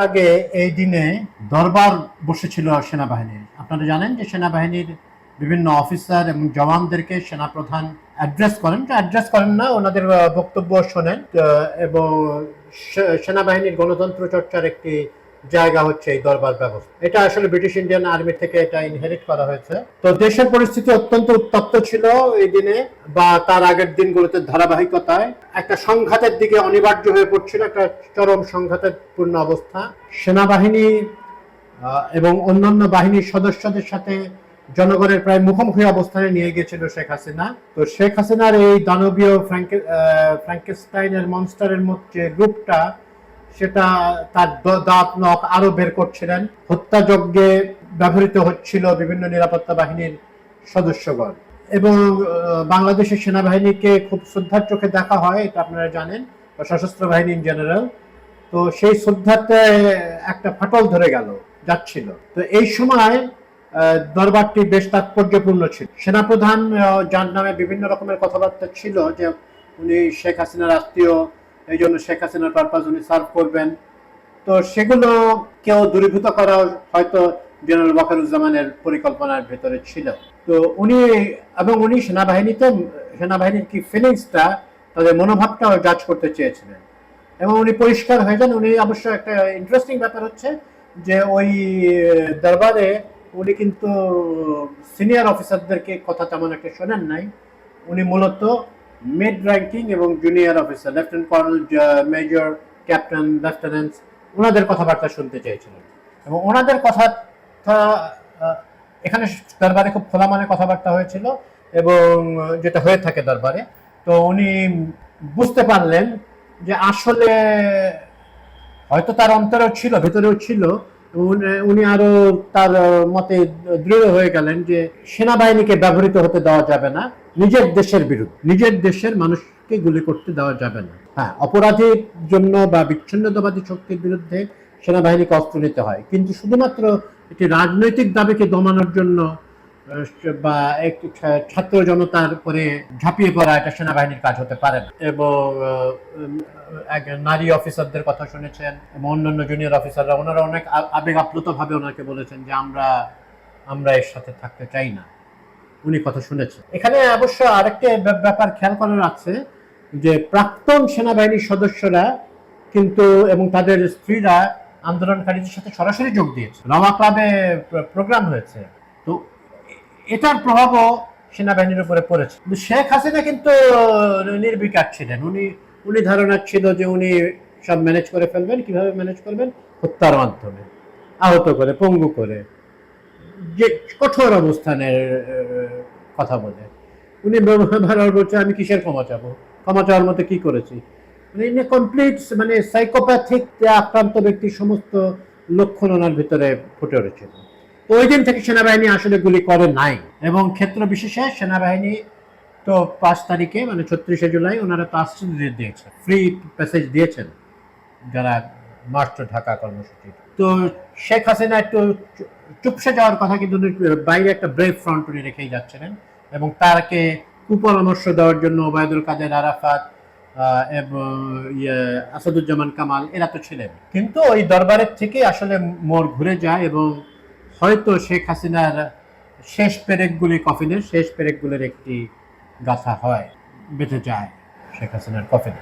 আগে এই দিনে দরবার বসেছিল সেনাবাহিনীর। আপনারা জানেন যে সেনাবাহিনীর বিভিন্ন অফিসার এবং জওয়ানদেরকে সেনাপ্রধান অ্যাড্রেস করেন না, ওনাদের বক্তব্য শোনেন। এবং সেনাবাহিনীর গণতন্ত্র চর্চার একটি জায়গা হচ্ছে এই দরবার ব্যবস্থা। এটা আসলে ব্রিটিশ ইন্ডিয়ান আর্মি থেকে এটা ইনহেরিট করা হয়েছে। তো দেশের পরিস্থিতি অত্যন্ত উত্তপ্ত ছিল এই দিনে বা তার আগের দিনগুলোতে ধারাবাহিকতায় একটা সংঘাতের দিকে অনিবার্য হয়ে পড়ছিল, একটা চরম সংঘাতপূর্ণ অবস্থা। সেনাবাহিনী এবং অন্যান্য বাহিনীর সদস্যদের সাথে জনগণের প্রায় মুখোমুখি অবস্থানে নিয়ে গিয়েছিল শেখ হাসিনা। তো শেখ হাসিনার এই দানবীয় ফ্র্যাঙ্কেনস্টাইনের মনস্টারের মধ্যে গ্রুপটা সেটা তার দাঁত নখ আরো বের করছিলেন। হত্যাযজ্ঞে ব্যবহৃত হচ্ছিল বিভিন্ন নিরাপত্তা বাহিনীর সদস্যগণ। এবং বাংলাদেশের সেনাবাহিনীকে খুব শ্রদ্ধার চোখে দেখা হয়, এটা আপনারা জানেন, বা সশস্ত্র বাহিনী ইন জেনারেল। তো সেই শ্রদ্ধাতে একটা ফাটল ধরে যাচ্ছিল। তো এই সময় দরবারটি বেশ তাৎপর্যপূর্ণ ছিল। সেনাপ্রধান যার নামে বিভিন্ন রকমের কথাবার্তা ছিল যে উনি শেখ হাসিনার আত্মীয়, এই জন্য শেখ হাসিনার পারপাস উনি সার্ভ করবেন। তো সেগুলো কেউ দূরীভূত করা হয়তো জেনারেল ওয়াকারুজ্জামানের পরিকল্পনার ভেতরে ছিল। তো উনি সেনাবাহিনীর কি ফিলিংসটা, তাদের মনোভাবটাও জাজ করতে চেয়েছিলেন এবং উনি পরিষ্কার হয়ে যান। উনি অবশ্য একটা ইন্টারেস্টিং ব্যাপার হচ্ছে যে ওই দরবারে উনি কিন্তু সিনিয়র অফিসারদেরকে কথা তেমন একটা শোনেন নাই। উনি মূলত মিড র্যাঙ্কিং এবং junior officer, lieutenant colonel, major, captain, lieutenant, ওনাদের কথাবার্তা শুনতে চেয়েছিলেন। এবং ওনাদের কথা এখানে দরবারে খুব খোলা মানে কথাবার্তা হয়েছিল এবং যেটা হয়ে থাকে দরবারে। তো উনি বুঝতে পারলেন যে আসলে হয়তো তার অন্তরেও ছিল, ভেতরেও ছিল। উনি আরো তার মতে দৃঢ় হয়ে গেলেন যে সেনাবাহিনীকে ব্যবহৃত হতে দেওয়া যাবে না নিজের দেশের বিরুদ্ধে, নিজের দেশের মানুষকে গুলি করতে দেওয়া যাবে না। হ্যাঁ, অপরাধীর জন্য বা বিচ্ছিন্নতাবাদী শক্তির বিরুদ্ধে সেনাবাহিনীকে অস্ত্র নিতে হয়, কিন্তু শুধুমাত্র একটি রাজনৈতিক দাবিকে দমানোর জন্য বা একটি ছাত্র জনতার উপরে ঝাঁপিয়ে পড়া এটা সেনাবাহিনীর কাজ হতে পারে না। এবং নারী অফিসারদের কথা শুনেছেন এবং অন্যান্য জুনিয়র অফিসাররা, ওনারা অনেক আবেগ আপ্লুত ভাবে ওনাকে বলেছেন যে আমরা এর সাথে থাকতে চাই না। উনি কথা শুনেছেন। এখানে অবশ্য আরেকটা ব্যাপার খেয়াল করার আছে যে প্রাক্তন সেনাবাহিনীর সদস্যরা কিন্তু এবং তাদের স্ত্রীরা আন্দোলনকারীদের সাথে সরাসরি যোগ দিয়েছে। রাওয়া ক্লাবে প্রোগ্রাম হয়েছে। তো এটার প্রভাবও সেনাবাহিনীর উপরে পড়েছে। শেখ হাসিনা কিন্তু নির্বিকার ছিলেন। উনি ধারণা ছিল যে উনি সব ম্যানেজ করে ফেলবেন। কিভাবে ম্যানেজ করবেন? হত্যার মাধ্যমে, আহত করে, পঙ্গু করে, যে কঠোর অবস্থানের কথা বলে উনি ব্যবহার বলছে আমি কিসের ক্ষমা চাবো, ক্ষমা চাওয়ার মতো কি করেছি। মানে কমপ্লিট মানে সাইকোপ্যাথিক আক্রান্ত ব্যক্তির সমস্ত লক্ষণ ওনার ভিতরে ফুটে উঠেছিল। ওই দিন থেকে সেনাবাহিনী আসলে গুলি করে নাই এবং ক্ষেত্র বিশেষে সেনাবাহিনী তো 5 তারিখে মানে 36শে জুলাই ওনারা তো আশ্রয় দিয়েছেন, ফ্রি প্যাসেজ দিয়েছেন যারা মার্চ টু ঢাকা কর্মসূচি। তো শেখ হাসিনা একটু চুপসে যাওয়ার কথা, কিন্তু বাইরে একটা ব্রেভ ফ্রন্ট উনি রেখেই যাচ্ছিলেন এবং তাকে কুপরামর্শ দেওয়ার জন্য ওবায়দুল কাদের, আরাফাত এবং আসাদুজ্জামান কামাল এরা তো ছিলেন। কিন্তু ওই দরবারের থেকে আসলে মোড় ঘুরে যায় এবং হয়তো শেখ হাসিনার শেষ পেরেকগুলির একটি গাথা হয়, বেঁধে যায় শেখ হাসিনার কফিনে।